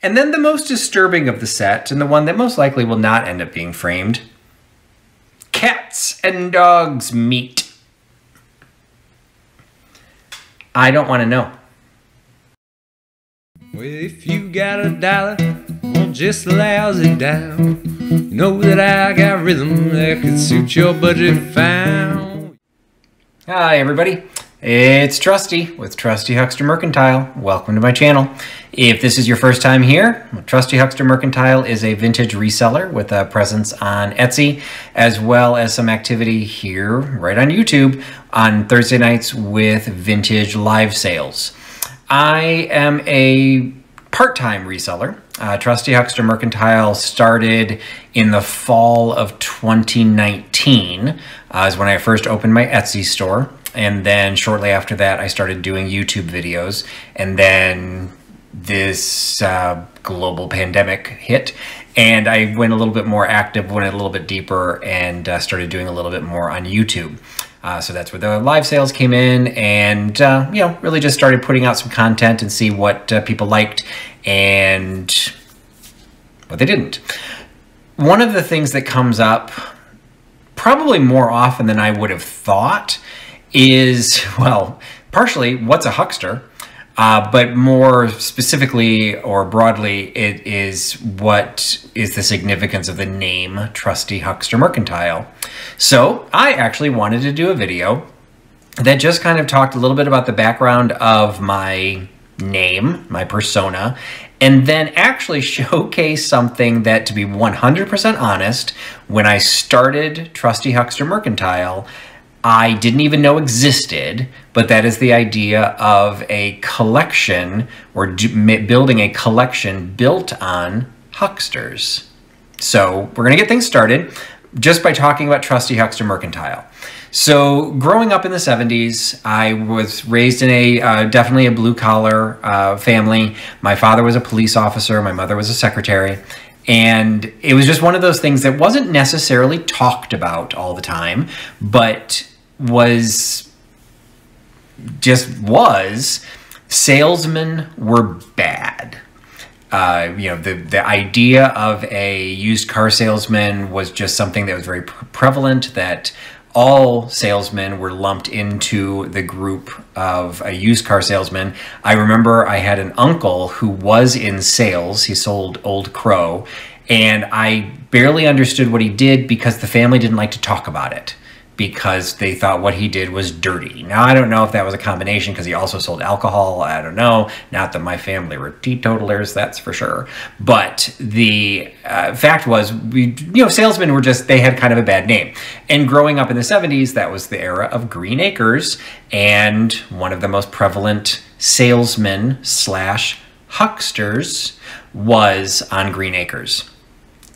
And then the most disturbing of the set, and the one that most likely will not end up being framed, cats and dogs meet. I don't want to know. Well, if you got a dollar, won't just lousy down. You know that I got rhythm that could suit your budget fine. Hi everybody, it's Trusty with Trusty Huckster Mercantile. Welcome to my channel. If this is your first time here, Trusty Huckster Mercantile is a vintage reseller with a presence on Etsy, as well as some activity here right on YouTube on Thursday nights with vintage live sales. I am a part-time reseller. Trusty Huckster Mercantile started in the fall of 2019 is when I first opened my Etsy store. And then shortly after that, I started doing YouTube videos. And then this global pandemic hit. And I went a little bit more active, went a little bit deeper, and started doing a little bit more on YouTube. So that's where the live sales came in, and you know, really just started putting out some content and see what people liked and what they didn't. One of the things that comes up probably more often than I would have thought is, well, partially what's a huckster, but more specifically or broadly, it is what is the significance of the name Trusty Huckster Mercantile. So I actually wanted to do a video that just kind of talked a little bit about the background of my name, my persona, and then actually showcase something that, to be 100% honest, when I started Trusty Huckster Mercantile, I didn't even know existed, but that is the idea of a collection or building a collection built on hucksters. So we're going to get things started just by talking about Trusty Huckster Mercantile. So growing up in the 70s, I was raised in a definitely a blue-collar family. My father was a police officer. My mother was a secretary. And it was just one of those things that wasn't necessarily talked about all the time, but was salesmen were bad. You know, the idea of a used car salesman was just something that was very prevalent, that all salesmen were lumped into the group of a used car salesman. I remember I had an uncle who was in sales. He sold Old Crow, and I barely understood what he did because the family didn't like to talk about it, because they thought what he did was dirty. Now, I don't know if that was a combination because he also sold alcohol. I don't know. Not that my family were teetotalers, that's for sure. But the fact was, salesmen were just, they had kind of a bad name. And growing up in the 70s, that was the era of Green Acres. And one of the most prevalent salesmen slash hucksters was on Green Acres.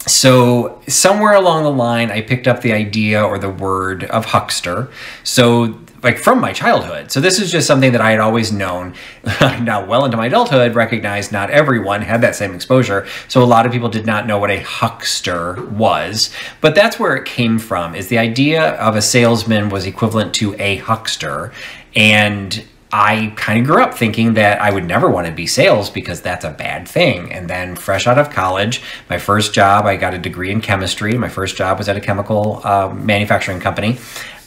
So somewhere along the line, I picked up the idea or the word of huckster. So like from my childhood. So this is just something that I had always known. Now, well into my adulthood, recognized not everyone had that same exposure. So a lot of people did not know what a huckster was. But that's where it came from, is the idea of a salesman was equivalent to a huckster. And I kind of grew up thinking that I would never want to be sales because that's a bad thing. And then fresh out of college, my first job, I got a degree in chemistry. My first job was at a chemical manufacturing company.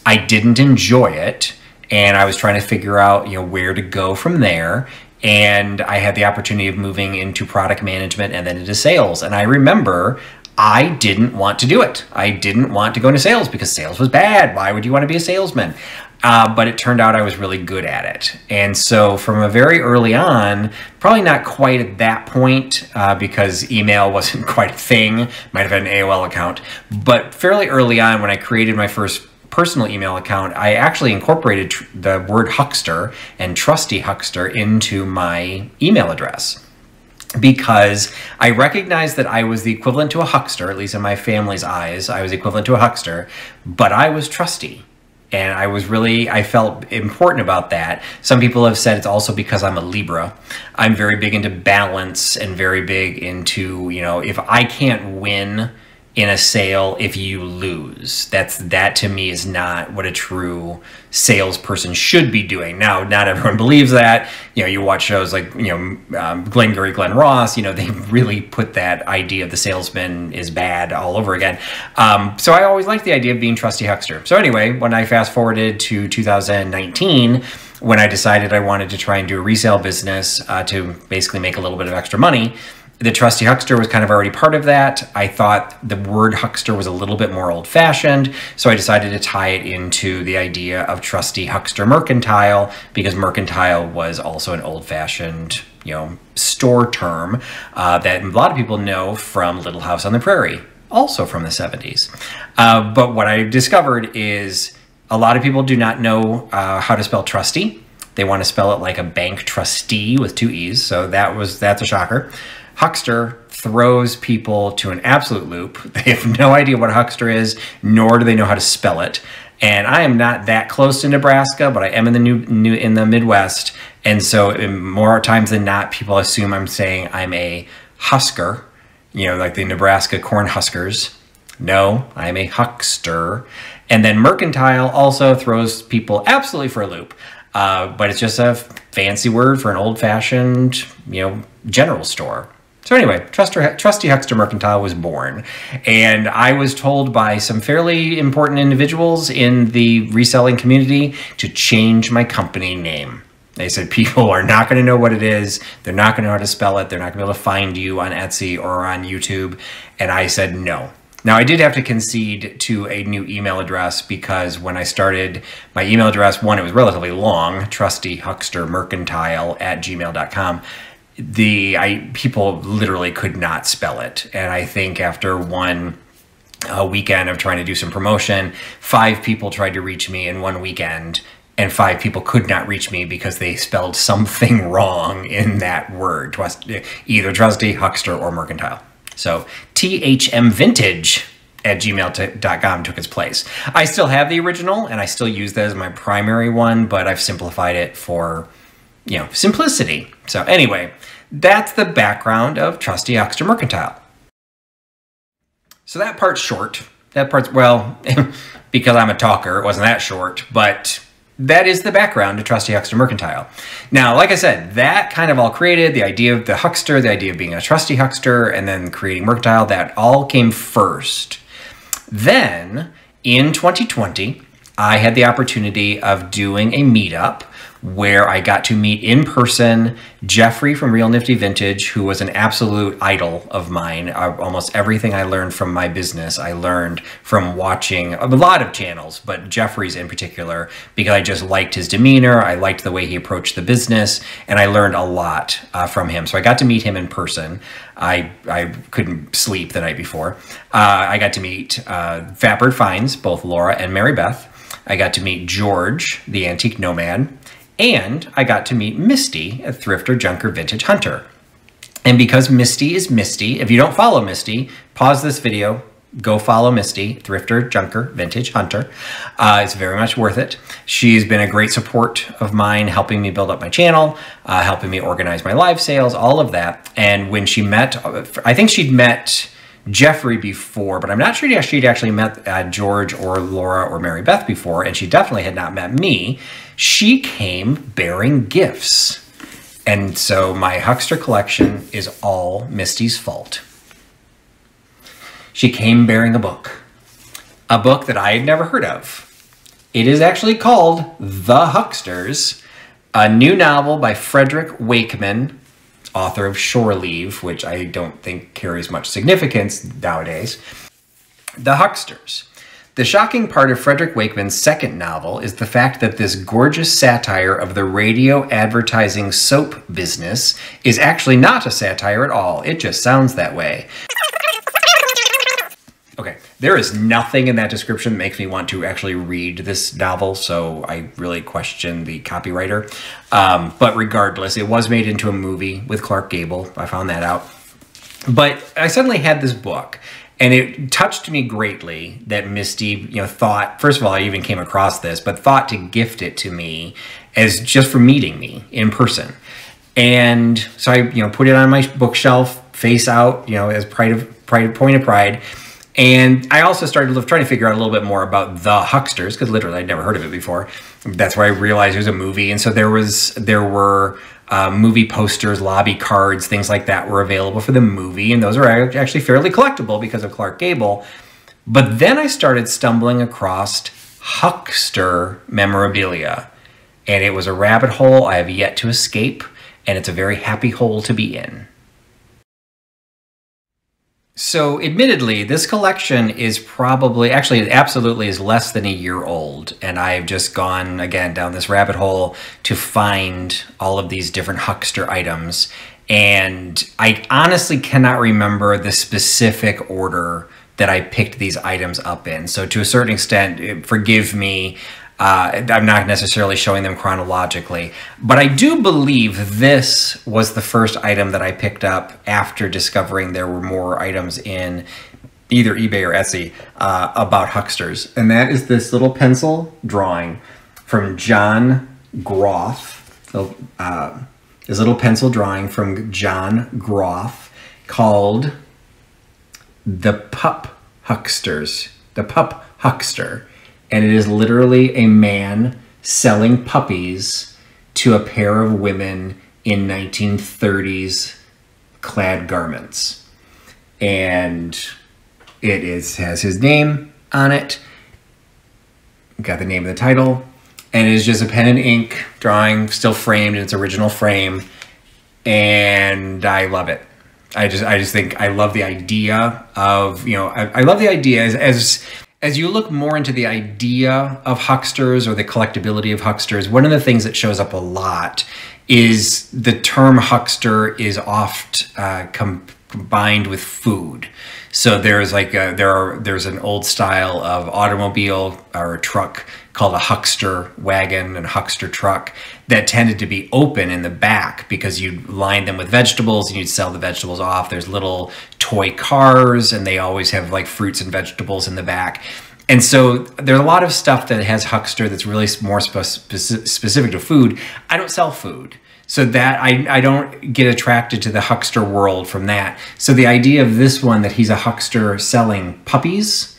I didn't enjoy it, and I was trying to figure out, where to go from there. And I had the opportunity of moving into product management and then into sales. And I remember I didn't want to do it. I didn't want to go into sales because sales was bad. Why would you want to be a salesman? But it turned out I was really good at it. And so from a very early on, probably not quite at that point because email wasn't quite a thing, might have had an AOL account, but fairly early on when I created my first personal email account, I actually incorporated the word huckster and Trusty Huckster into my email address, because I recognized that I was the equivalent to a huckster, at least in my family's eyes. I was equivalent to a huckster, but I was trusty. And I felt important about that. Some people have said it's also because I'm a Libra. I'm very big into balance and very big into, if I can't win in a sale if you lose. That to me is not what a true salesperson should be doing. Now, not everyone believes that. You know, you watch shows like, Glengarry Glen Ross, they really put that idea of the salesman is bad all over again. So I always liked the idea of being Trusty Huckster. So anyway, when I fast forwarded to 2019, when I decided I wanted to try and do a resale business to basically make a little bit of extra money, the Trusty Huckster was kind of already part of that. I thought the word huckster was a little bit more old-fashioned, so I decided to tie it into the idea of Trusty Huckster Mercantile, because Mercantile was also an old-fashioned, store term that a lot of people know from Little House on the Prairie, also from the 70s. But what I discovered is a lot of people do not know how to spell Trusty. They want to spell it like a bank trustee with 2 E's, so that's a shocker. Huckster throws people to an absolute loop. They have no idea what a huckster is, nor do they know how to spell it. And I am not that close to Nebraska, but I am in the Midwest, and so more times than not, people assume I'm saying I'm a husker, like the Nebraska corn huskers. No, I'm a huckster. And then Mercantile also throws people absolutely for a loop, but it's just a fancy word for an old-fashioned, general store. So anyway, Trusty Huckster Mercantile was born, and I was told by some fairly important individuals in the reselling community to change my company name. They said people are not going to know what it is, they're not going to know how to spell it, they're not going to be able to find you on Etsy or on YouTube, and I said no. Now, I did have to concede to a new email address because when I started my email address, one, it was relatively long, trustyhuckstermercantile@gmail.com. People literally could not spell it. And I think after one weekend of trying to do some promotion, 5 people tried to reach me in one weekend, and 5 people could not reach me because they spelled something wrong in that word, either Trusty, Huckster, or Mercantile. So thmvintage@gmail.com took its place. I still have the original, and I still use that as my primary one, but I've simplified it for, simplicity. So anyway, that's the background of Trusty Huckster Mercantile. So that part's short. That part's, well, because I'm a talker, it wasn't that short, but that is the background to Trusty Huckster Mercantile. Now, like I said, that kind of all created the idea of the huckster, the idea of being a trusty huckster, and then creating Mercantile. That all came first. Then, in 2020, I had the opportunity of doing a meetup where I got to meet in person Jeffrey from Real Nifty Vintage, who was an absolute idol of mine. Almost everything I learned from my business, I learned from watching a lot of channels, but Jeffrey's in particular, because I just liked his demeanor, I liked the way he approached the business, and I learned a lot from him. So I got to meet him in person. I couldn't sleep the night before. I got to meet Fatbird Finds, both Laura and Mary Beth. I got to meet George, the Antique Nomad. And I got to meet Misty, a Thrifter Junker Vintage Hunter. And because Misty is Misty, if you don't follow Misty, pause this video, go follow Misty, Thrifter Junker Vintage Hunter. It's very much worth it. She's been a great support of mine, helping me build up my channel, helping me organize my live sales, all of that. And when she met, I think she'd met Jeffrey before, but I'm not sure she'd actually met George or Laura or Mary Beth before, and she definitely had not met me. She came bearing gifts. And so my Huckster collection is all Misty's fault. She came bearing a book that I had never heard of. It is actually called The Hucksters, a new novel by Frederick Wakeman, author of Shore Leave, which I don't think carries much significance nowadays. The Hucksters. The shocking part of Frederick Wakeman's second novel is the fact that this gorgeous satire of the radio advertising soap business is actually not a satire at all. It just sounds that way. Okay, there is nothing in that description that makes me want to actually read this novel, so I really question the copywriter. But regardless, it was made into a movie with Clark Gable. I found that out. But I suddenly had this book, and it touched me greatly that Misty, thought, first of all, I even came across this, but thought to gift it to me as just for meeting me in person. And so I, put it on my bookshelf, face out, as point of pride. And I also started trying to figure out a little bit more about the Hucksters, because literally I'd never heard of it before. That's where I realized it was a movie. And so there were movie posters, lobby cards, things like that were available for the movie. And those are actually fairly collectible because of Clark Gable. But then I started stumbling across Huckster memorabilia. And it was a rabbit hole I have yet to escape. And it's a very happy hole to be in. So admittedly, this collection is probably, actually it absolutely is less than a year old. And I've just gone, again, down this rabbit hole to find all of these different Huckster items. And I honestly cannot remember the specific order that I picked these items up in. So to a certain extent, forgive me, I'm not necessarily showing them chronologically, but I do believe this was the first item that I picked up after discovering there were more items in either eBay or Etsy about Hucksters. And that is this little pencil drawing from John Groff. So, this little pencil drawing from John Groff called The Pup Hucksters. The Pup Huckster. And it is literally a man selling puppies to a pair of women in 1930s clad garments. And it has his name on it. Got the name of the title. And it is just a pen and ink drawing, still framed in its original frame. And I love it. I just think I love the idea of, I love the idea as you look more into the idea of Hucksters or the collectability of Hucksters, one of the things that shows up a lot is the term Huckster is oft combined with food. So there's there's an old style of automobile or a truck called a Huckster wagon and Huckster truck that tended to be open in the back because you'd line them with vegetables and you'd sell the vegetables off. There's little toy cars and they always have like fruits and vegetables in the back. And so there's a lot of stuff that has Huckster that's really more specific to food. I don't sell food. So that I don't get attracted to the Huckster world from that. So the idea of this one, that he's a Huckster selling puppies,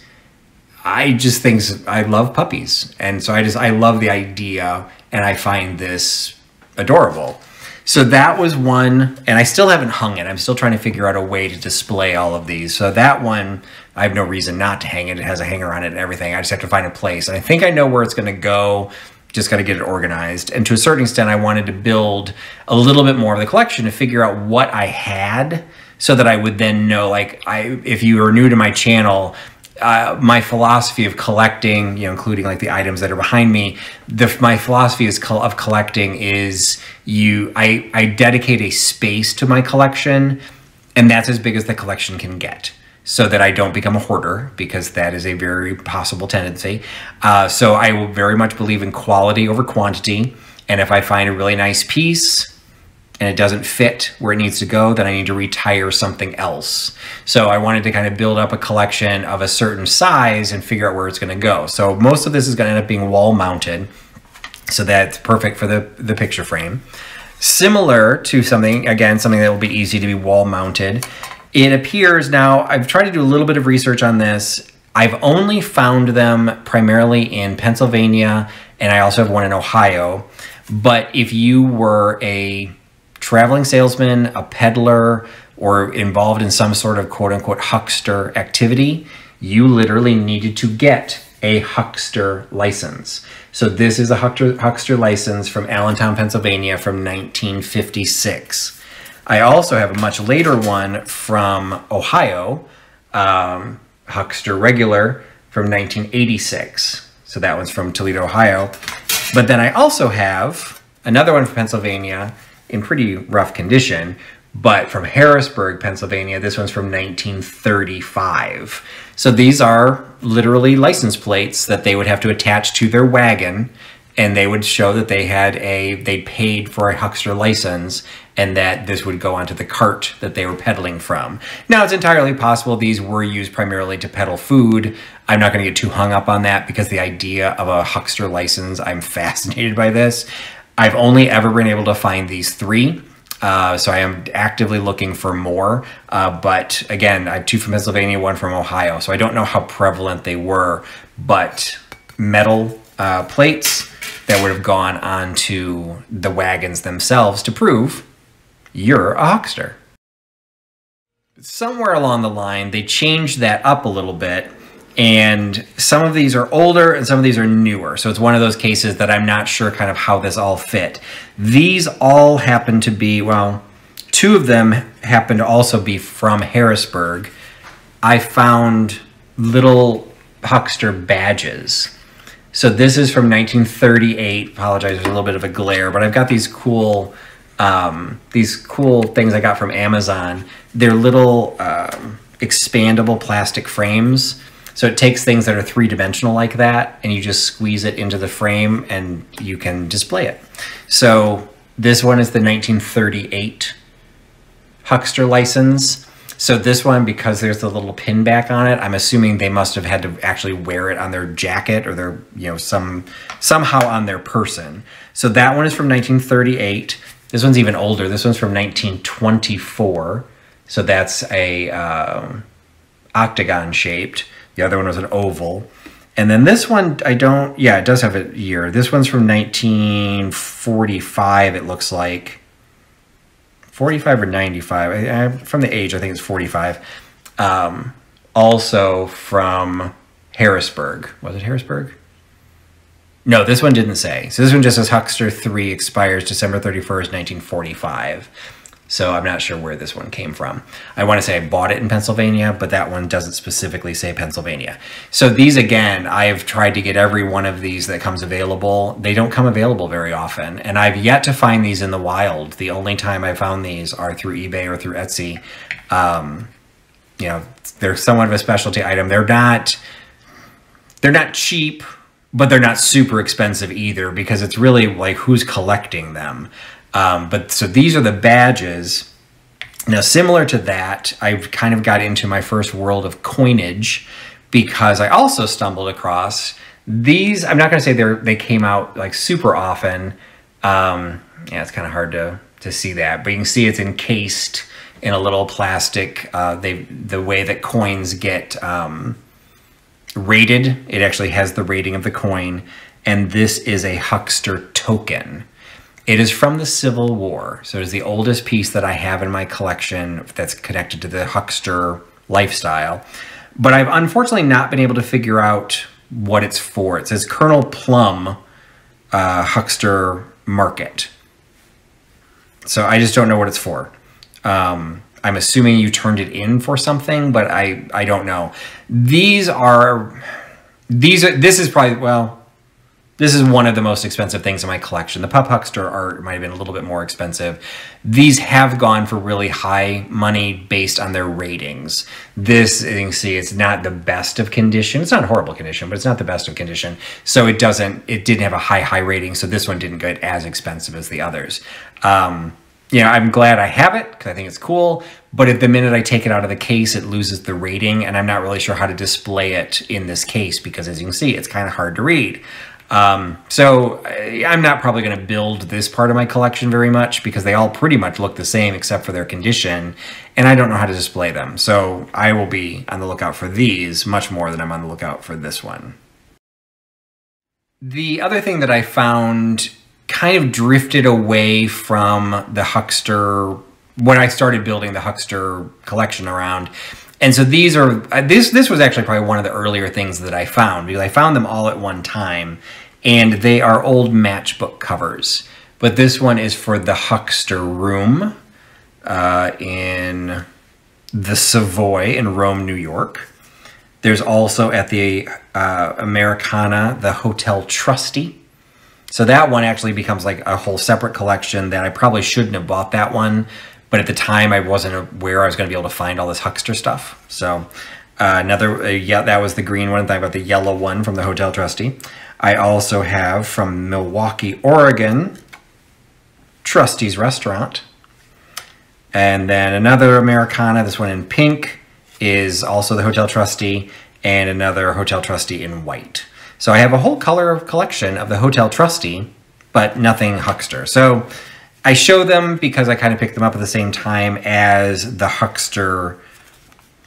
I just think I love puppies. And so I love the idea and I find this adorable. So that was one, and I still haven't hung it. I'm still trying to figure out a way to display all of these. So that one, I have no reason not to hang it. It has a hanger on it and everything. I just have to find a place. And I think I know where it's going to go. Just got to get it organized. And to a certain extent, I wanted to build a little bit more of the collection to figure out what I had so that I would then know, like, if you are new to my channel, my philosophy of collecting, including like the items that are behind me, my philosophy of collecting is I dedicate a space to my collection, and that's as big as the collection can get, so that I don't become a hoarder, because that is a very possible tendency. So I will very much believe in quality over quantity, and if I find a really nice piece and it doesn't fit where it needs to go, then I need to retire something else. So I wanted to kind of build up a collection of a certain size and figure out where it's going to go. So most of this is going to end up being wall mounted, so that's perfect for the picture frame. Similar to something that will be easy to be wall mounted. It appears now, I've tried to do a little bit of research on this. I've only found them primarily in Pennsylvania, and I also have one in Ohio. But if you were a traveling salesman, a peddler, or involved in some sort of quote-unquote Huckster activity, you literally needed to get a Huckster license. So this is a Huckster license from Allentown, Pennsylvania from 1956. I also have a much later one from Ohio, Huckster regular from 1986. So that one's from Toledo, Ohio. But then I also have another one from Pennsylvania in pretty rough condition, but from Harrisburg, Pennsylvania. This one's from 1935. So these are literally license plates that they would have to attach to their wagon, and they would show that they paid for a Huckster license, and that this would go onto the cart that they were peddling from. Now, it's entirely possible these were used primarily to peddle food. I'm not going to get too hung up on that, because the idea of a Huckster license, I'm fascinated by this. I've only ever been able to find these three. So I am actively looking for more. But again, I have 2 from Pennsylvania, 1 from Ohio. So I don't know how prevalent they were, but metal plates that would have gone onto the wagons themselves to prove you're a huckster. Somewhere along the line, they changed that up a little bit, and some of these are older and some of these are newer. So it's one of those cases that I'm not sure kind of how this all fit. These all happen to be, well, 2 of them happen to also be from Harrisburg. I found little huckster badges. So this is from 1938. Apologize, there's a little bit of a glare, but I've got these cool things I got from Amazon. They're little expandable plastic frames. So it takes things that are 3-dimensional like that, and you just squeeze it into the frame and you can display it. So this one is the 1938 Huckster license. So this one, because there's the little pin back on it, I'm assuming they must have had to actually wear it on their jacket or their, you know, somehow on their person. So that one is from 1938. This one's even older. This one's from 1924. So that's a octagon shaped. The other one was an oval. And then this one, it does have a year. This one's from 1945, it looks like. 45 or 95. From the age, I think it's 45. Also from Harrisburg. Was it Harrisburg? No, this one didn't say. So this one just says Huckster 3 expires December 31st, 1945. So I'm not sure where this one came from. I want to say I bought it in Pennsylvania, but that one doesn't specifically say Pennsylvania. So these, again, I've tried to get every one of these that comes available. They don't come available very often, and I've yet to find these in the wild. The only time I found these are through eBay or through Etsy. You know, they're somewhat of a specialty item. They're not cheap, but they're not super expensive either, because it's really like who's collecting them. But so these are the badges. Now, similar to that, I've kind of got into my first world of coinage, because I also stumbled across these. I'm not going to say they came out like super often. Yeah, it's kind of hard to see that, but you can see it's encased in a little plastic. The way that coins get rated, it actually has the rating of the coin, and this is a Huckster token. It is from the Civil War, so it's the oldest piece that I have in my collection that's connected to the huckster lifestyle. But I've unfortunately not been able to figure out what it's for. It says Colonel Plum Huckster Market. So I just don't know what it's for. I'm assuming you turned it in for something, but I don't know. This is probably, well, this is one of the most expensive things in my collection. The Pup Huckster might have been a little bit more expensive. These have gone for really high money based on their ratings. This, you can see, it's not the best of condition. It's not horrible condition, but it's not the best of condition. So it didn't have a high rating, so this one didn't get as expensive as the others. You know, I'm glad I have it because I think it's cool, but at the minute I take it out of the case, it loses the rating, and I'm not really sure how to display it in this case because, as you can see, it's kind of hard to read. So I'm not probably going to build this part of my collection very much because they all pretty much look the same except for their condition, and I don't know how to display them. So I will be on the lookout for these much more than I'm on the lookout for this one. The other thing that I found kind of drifted away from the Huckster when I started building the Huckster collection around. And so these are, this was actually probably one of the earlier things that I found, because I found them all at one time, and they are old matchbook covers. But this one is for the Huckster Room in the Savoy in Rome, New York. There's also at the Americana, the Hotel Trusty. So that one actually becomes like a whole separate collection that I probably shouldn't have bought that one. But at the time, I wasn't aware I was going to be able to find all this Huckster stuff. So yeah, that was the green one. I got the yellow one from the Hotel Trusty. I also have from Milwaukee, Oregon, Trusty's Restaurant. And then another Americana, this one in pink, is also the Hotel Trusty, and another Hotel Trusty in white. So I have a whole color collection of the Hotel Trusty, but nothing Huckster. So I show them because I kind of picked them up at the same time as the Huckster,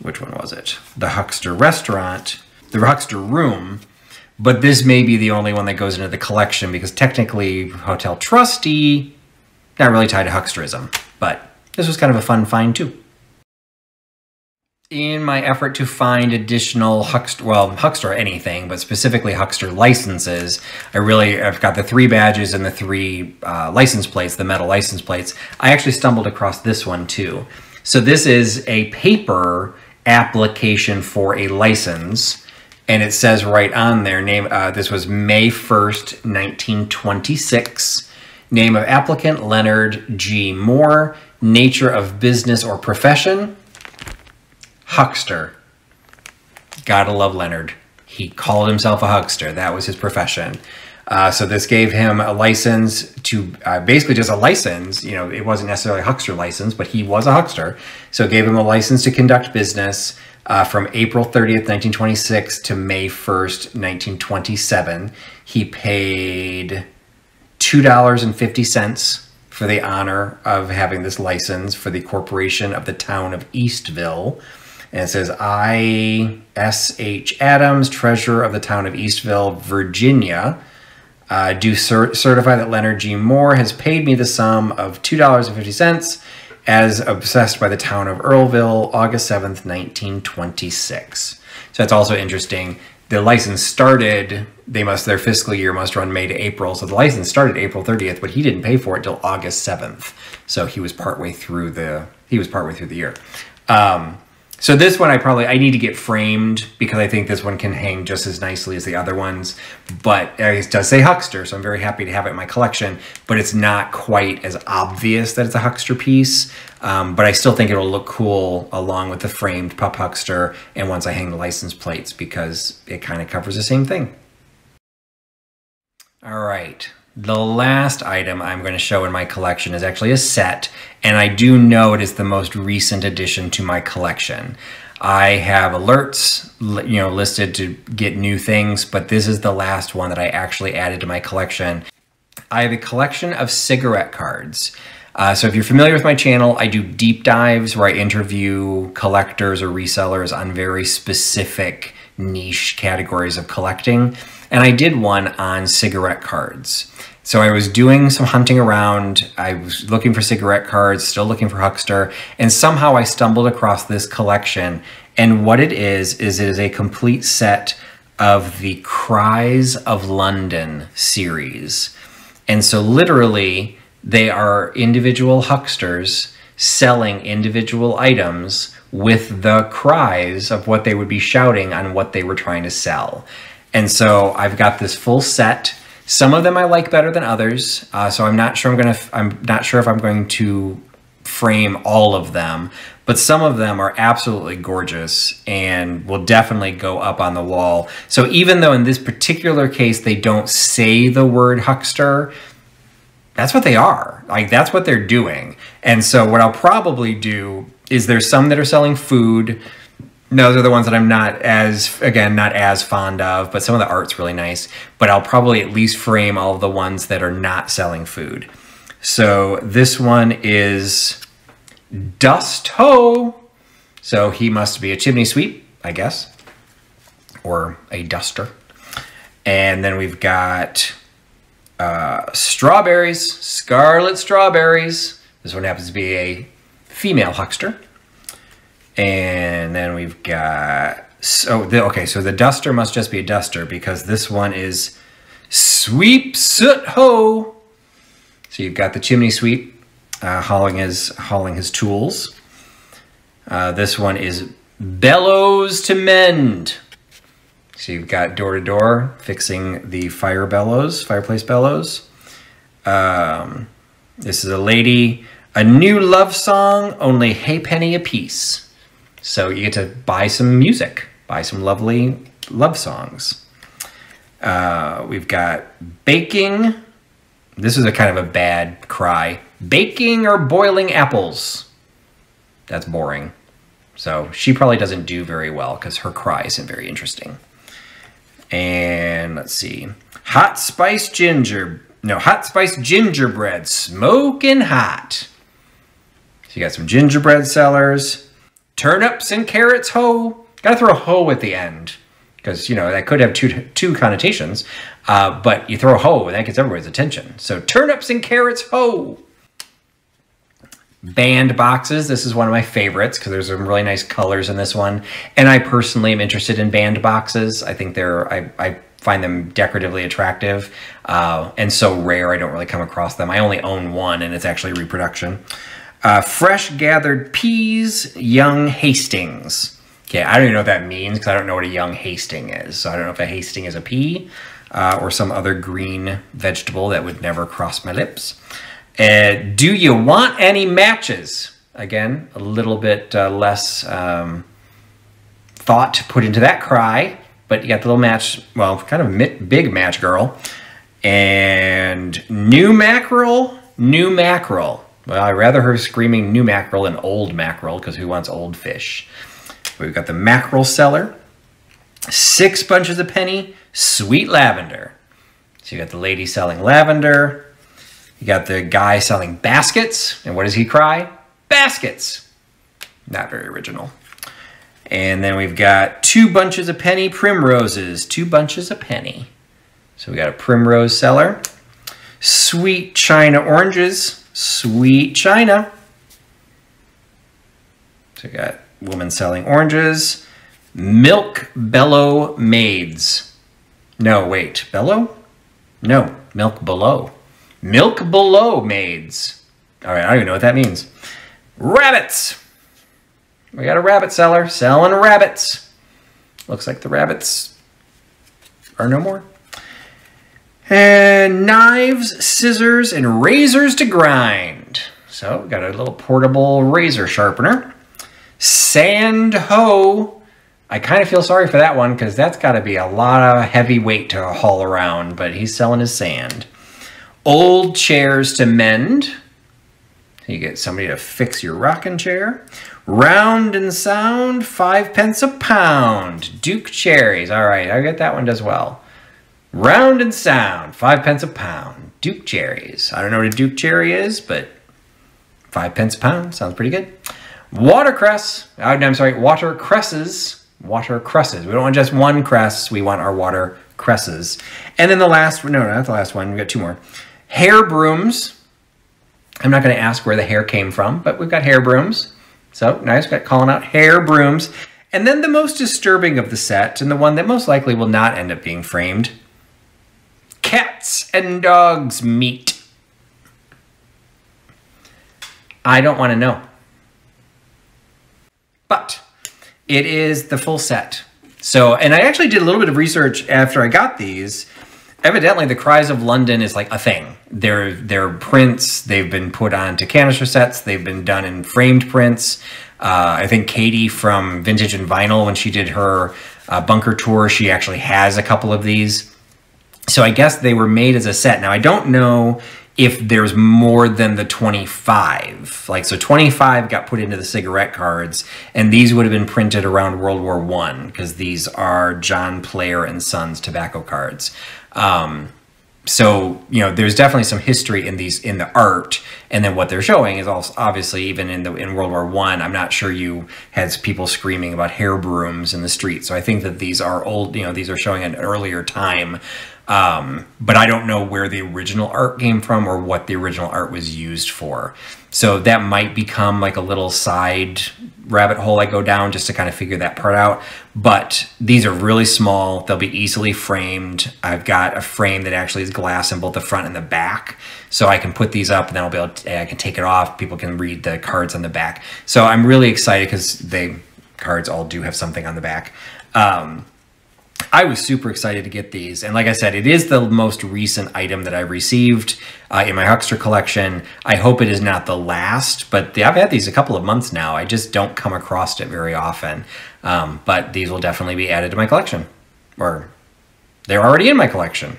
which one was it? The Huckster restaurant, the Huckster room. But this may be the only one that goes into the collection because technically Hotel Trusty, not really tied to Hucksterism, but this was kind of a fun find too. In my effort to find additional Huckster, well, Huckster or anything, but specifically Huckster licenses, I've got the 3 badges and the 3 license plates, the metal license plates. I actually stumbled across this one too. So this is a paper application for a license. And it says right on there, this was May 1st, 1926. Name of applicant, Leonard G. Moore. Nature of business or profession, Huckster. Gotta love Leonard. He called himself a huckster. That was his profession. So this gave him a license to, basically just a license. You know, it wasn't necessarily a huckster license, but he was a huckster. So it gave him a license to conduct business. From April 30th, 1926 to May 1st, 1927. He paid $2.50 for the honor of having this license for the corporation of the town of Eastville. And it says, I, S.H. Adams, treasurer of the town of Eastville, Virginia, do certify that Leonard G. Moore has paid me the sum of $2.50 as assessed by the town of Earlville, August 7th, 1926. So that's also interesting. The license started, their fiscal year must run May to April. So the license started April 30th, but he didn't pay for it till August 7th. So he was partway through the year. So this one I need to get framed because I think this one can hang just as nicely as the other ones. But it does say Huckster, so I'm very happy to have it in my collection. But it's not quite as obvious that it's a Huckster piece. But I still think it'll look cool along with the framed Pup Huckster and once I hang the license plates because it kind of covers the same thing. All right. The last item I'm going to show in my collection is actually a set, and I do know it is the most recent addition to my collection. I have alerts, listed to get new things, but this is the last one that I actually added to my collection. I have a collection of cigarette cards. So if you're familiar with my channel, I do deep dives where I interview collectors or resellers on very specific niche categories of collecting. And I did one on cigarette cards. So I was doing some hunting around. I was looking for cigarette cards, still looking for Huckster, and somehow I stumbled across this collection. And what it is it is a complete set of the Cries of London series. And so literally, they are individual hucksters selling individual items with the cries of what they would be shouting on what they were trying to sell. And so I've got this full set. Some of them I like better than others, so I'm not sure if I'm going to frame all of them, but some of them are absolutely gorgeous and will definitely go up on the wall. So even though in this particular case they don't say the word huckster, that's what they are. Like, that's what they're doing. And so what I'll probably do is there's some that are selling food. Those are the ones that I'm not as fond of, but some of the art's really nice. But I'll probably at least frame all of the ones that are not selling food. So this one is Dust Ho. So he must be a chimney sweep, I guess, or a duster. And then we've got strawberries, scarlet strawberries. This one happens to be a female huckster. And then we've got, so the duster must just be a duster because this one is Sweep Soot Ho. So you've got the chimney sweep hauling his tools. This one is Bellows to Mend. So you've got door to door fixing the fireplace bellows. This is a lady, a new love song, only halfpenny a piece. So you get to buy some music, buy some lovely love songs. We've got baking. This is a kind of a bad cry. Baking or boiling apples. That's boring. So she probably doesn't do very well because her cry isn't very interesting. And let's see. Hot spice ginger. No, hot spice gingerbread, smoking hot. So you got some gingerbread sellers. Turnips and carrots, ho. Gotta throw a ho at the end. Because, you know, that could have two connotations. But you throw a ho, and that gets everybody's attention. So turnips and carrots, ho. Band boxes. This is one of my favorites because there's some really nice colors in this one. And I personally am interested in band boxes. I think I find them decoratively attractive and so rare I don't really come across them. I only own one, and it's actually a reproduction. Fresh gathered peas, young Hastings. Okay, I don't even know what that means because I don't know what a young hasting is. So I don't know if a hasting is a pea or some other green vegetable that would never cross my lips. Do you want any matches? Again, a little bit less thought put into that cry, but you got the little match, well, kind of big match girl. And new mackerel. Well, I'd rather her screaming new mackerel than old mackerel, because who wants old fish? We've got the mackerel seller. 6 bunches of penny, sweet lavender. So you got the lady selling lavender. You got the guy selling baskets. And what does he cry? Baskets. Not very original. And then we've got 2 bunches of penny primroses. 2 bunches of penny. So we got a primrose seller. Sweet China oranges. Sweet China. So we got woman selling oranges. Milk bellow maids. No, wait. Bellow? No. Milk below. Milk below maids. All right, I don't even know what that means. Rabbits. We got a rabbit seller selling rabbits. Looks like the rabbits are no more. And knives, scissors, and razors to grind. So we got a little portable razor sharpener. Sand hoe. I kind of feel sorry for that one because that's got to be a lot of heavy weight to haul around, but he's selling his sand. Old chairs to mend. You get somebody to fix your rocking chair. Round and sound, 5 pence a pound. Duke cherries. All right, I get that one as well. Round and sound, 5 pence a pound. Duke cherries. I don't know what a Duke cherry is, but 5 pence a pound sounds pretty good. Watercress. I'm sorry, watercresses. Watercresses. We don't want just one cress. We want our watercresses. And then the last, no, not the last one. We've got 2 more. Hair brooms. I'm not going to ask where the hair came from, but we've got hair brooms. So nice, got calling out hair brooms. And then the most disturbing of the set, and the one that most likely will not end up being framed. Cats and dogs meat. I don't want to know. But it is the full set. So, and I actually did a little bit of research after I got these. Evidently, the Cries of London is like a thing. They're prints. They've been put onto canister sets. They've been done in framed prints. I think Katie from Vintage and Vinyl, when she did her bunker tour, she actually has a couple of these. So I guess they were made as a set. Now, I don't know if there's more than the 25. Like, so 25 got put into the cigarette cards, and these would have been printed around World War I, because these are John Player and Sons tobacco cards. So, you know, there's definitely some history in these, in the art, and then what they're showing is also obviously even in World War I, I'm not sure you had people screaming about hair brooms in the street. So I think that these are old, you know, these are showing an earlier time. But I don't know where the original art came from or what the original art was used for. So that might become like a little side rabbit hole I go down just to kind of figure that part out. But these are really small. They'll be easily framed. I've got a frame that actually is glass in both the front and the back. So I can put these up and then I'll be able to, I can take it off. People can read the cards on the back. So I'm really excited because cards all do have something on the back. I was super excited to get these. And like I said, it is the most recent item that I received in my Huckster collection. I hope it is not the last, but I've had these a couple of months now. I just don't come across it very often. But these will definitely be added to my collection. Or they're already in my collection.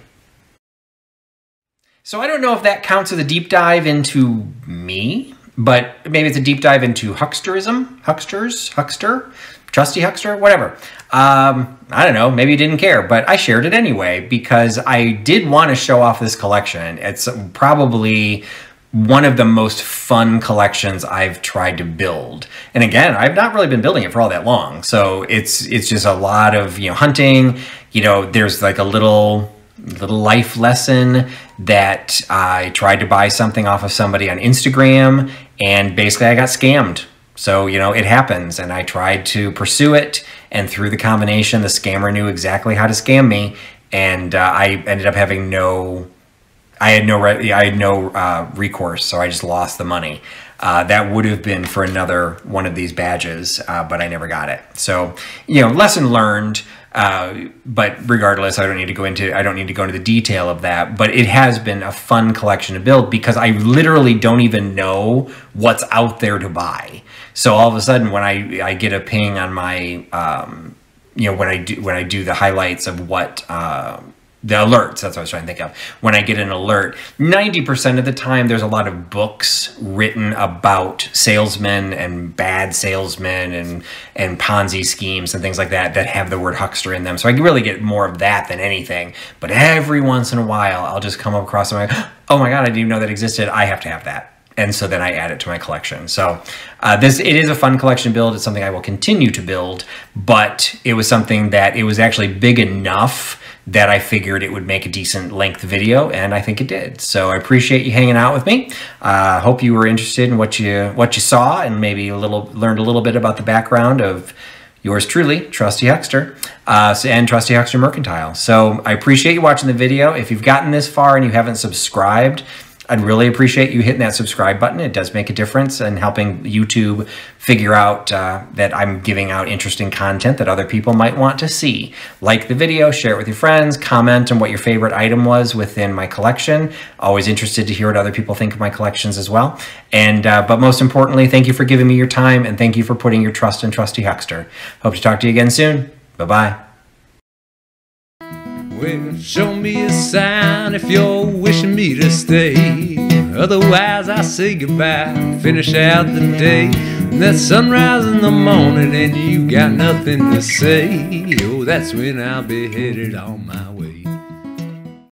So I don't know if that counts as a deep dive into me. but maybe it's a deep dive into hucksterism, huckster, Trusty Huckster, whatever. I don't know, maybe you didn't care, but I shared it anyway because I did want to show off this collection. It's probably one of the most fun collections I've tried to build. And again, I've not really been building it for all that long. So it's just a lot of, hunting, there's like a little life lesson that I tried to buy something off of somebody on Instagram and basically I got scammed. So, it happens, and I tried to pursue it, and through the combination, the scammer knew exactly how to scam me, and I ended up having no recourse, so I just lost the money. That would have been for another one of these badges, but I never got it. So, lesson learned. But regardless, I don't need to go into the detail of that, but it has been a fun collection to build because I literally don't even know what's out there to buy. So all of a sudden when I get a ping on my, when I do the highlights of what, the alerts, that's what I was trying to think of. When I get an alert, 90% of the time there's a lot of books written about salesmen and bad salesmen and Ponzi schemes and things like that have the word huckster in them. So I really get more of that than anything. But every once in a while, I'll just come across something like, oh my God, I didn't even know that existed. I have to have that. And so then I add it to my collection. So it is a fun collection build. It's something I will continue to build, but it was something that it was actually big enough that I figured it would make a decent length video, and I think it did. So I appreciate you hanging out with me. Hope you were interested in what you saw and maybe learned a little bit about the background of yours truly, Trusty Huckster, and Trusty Huckster Mercantile. So I appreciate you watching the video. If you've gotten this far and you haven't subscribed, I'd really appreciate you hitting that subscribe button. It does make a difference in helping YouTube figure out that I'm giving out interesting content that other people might want to see. Like the video, share it with your friends, comment on what your favorite item was within my collection. Always interested to hear what other people think of my collections as well. And but most importantly, thank you for giving me your time, and thank you for putting your trust in Trusty Huckster. Hope to talk to you again soon. Bye-bye. Well, show me a sign if you're wishing me to stay. Otherwise, I say goodbye, finish out the day. And that sunrise in the morning and you got nothing to say. Oh, that's when I'll be headed on my way.